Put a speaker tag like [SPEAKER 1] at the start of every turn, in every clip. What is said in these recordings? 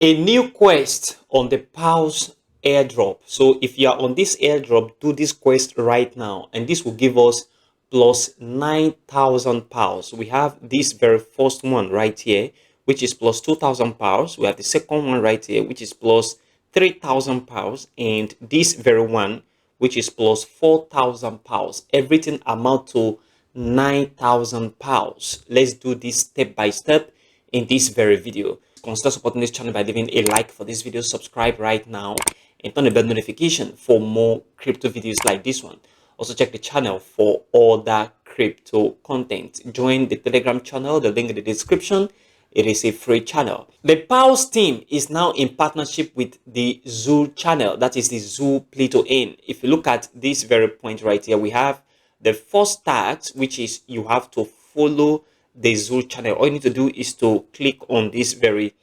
[SPEAKER 1] A new quest on the PAWS airdrop. So if you are on this airdrop, do this quest right now, and this will give us plus 9,000 PAWS. We have this very first one right here, which is plus 2,000 PAWS. We have the second one right here, which is plus 3,000 PAWS, and this very one, which is plus 4,000 PAWS. Everything amount to 9,000 PAWS. Let's do this step by step in this very video. Consider supporting this channel by leaving a like for this video, subscribe right now, and turn the bell notification for more crypto videos like this one. Also check the channel for other crypto content. Join the Telegram channel, the link in the description. It is a free channel. The PAWS team is now in partnership with the Zoo channel, that is the Zoo Play to Earn. If you look at this very point right here, we have the first task, which is you have to follow the Zoo channel. All you need to do is to click on this very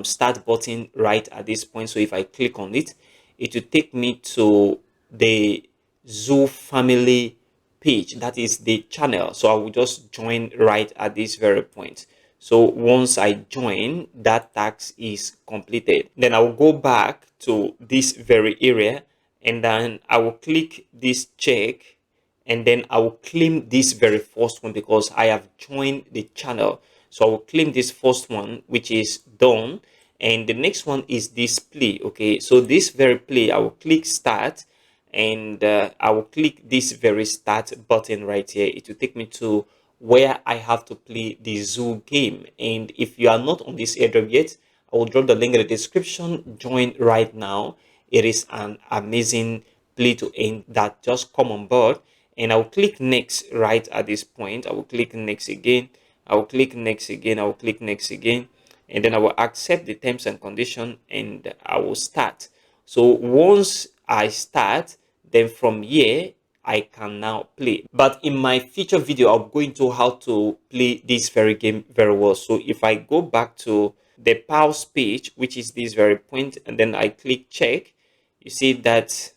[SPEAKER 1] start button right at this point. So if I click on it, it will take me to the Zoo family page, that is the channel. So I will just join right at this very point. So once I join, that task is completed. Then I will go back to this very area, and then I will click this check, and then I will claim this very first one because I have joined the channel. So I will claim this first one, which is done, and the next one is this play. Okay, so this very play, I will click start, and I will click this very start button right here. It will take me to where I have to play the Zoo game. And if you are not on this airdrop yet, I will drop the link in the description. Join right now. It is an amazing play to earn that just come on board. And I will click next right at this point. I will click next again. I will click next again. I will click next again. And then I will accept the terms and condition, and I will start. So once I start, then from here, I can now play. But in my future video, I'll go into how to play this very game very well. So if I go back to the PAWS page, which is this very point, and then I click check, you see that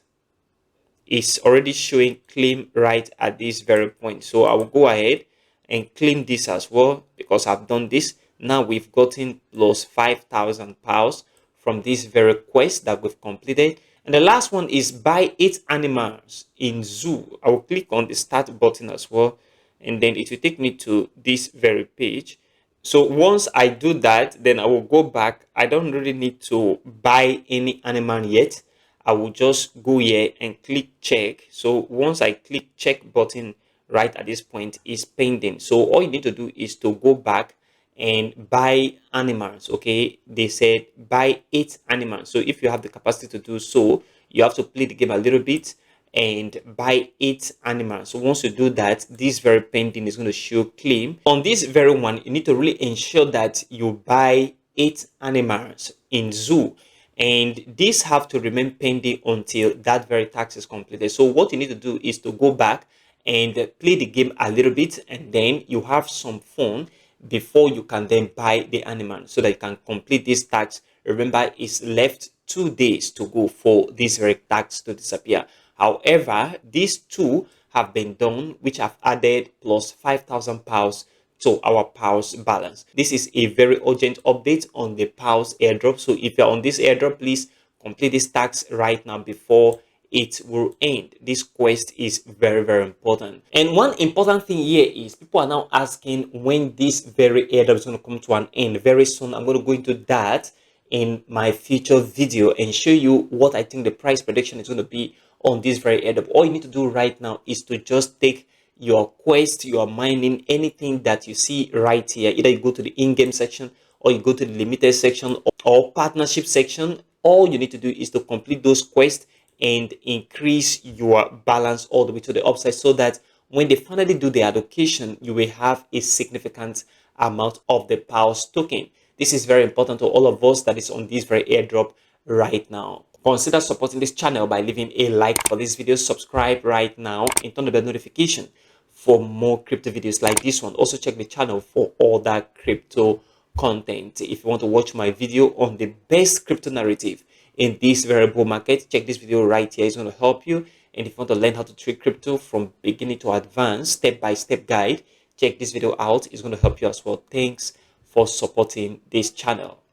[SPEAKER 1] it's already showing claim right at this very point. So I will go ahead and claim this as well because I've done this. Now we've gotten plus 5,000 PAWS from this very quest that we've completed. And the last one is buy 8 animals in Zoo. I will click on the start button as well, and then it will take me to this very page. So once I do that, then I will go back. I don't really need to buy any animal yet. I will just go here and click check. So once I click check button right at this point, is pending. So all you need to do is to go back and buy animals. Okay, they said buy 8 animals. So if you have the capacity to do so, you have to play the game a little bit and buy 8 animals. So once you do that, this very pending is going to show claim. On this very one, you need to really ensure that you buy 8 animals in Zoo, and these have to remain pending until that very task is completed. So what you need to do is to go back and play the game a little bit, and then you have some fun before you can then buy the animal so that you can complete this task. Remember, it's left 2 days to go for this very tax to disappear. However, these 2 have been done, which have added plus 5,000 PAWS to our PAWS balance. This is a very urgent update on the PAWS airdrop. So if you're on this airdrop, please complete this task right now before it will end. This quest is very, very important. And one important thing here is people are now asking when this very airdrop is going to come to an end. Very soon, I'm going to go into that in my future video and show you what I think the price prediction is going to be on this very airdrop. All you need to do right now is to just take your quest, your mining, anything that you see right here. Either you go to the in-game section, or you go to the limited section, or partnership section. All you need to do is to complete those quests and increase your balance all the way to the upside, so that when they finally do the allocation, you will have a significant amount of the PAWS token. This is very important to all of us that is on this very airdrop right now. Consider supporting this channel by leaving a like for this video, subscribe right now, and turn the bell notification for more crypto videos like this one. Also check the channel for all that crypto content. If you want to watch my video on the best crypto narrative in this variable market, check this video right here. It's going to help you. And if you want to learn how to trade crypto from beginning to advanced, step-by-step guide, check this video out. It's going to help you as well. Thanks for supporting this channel.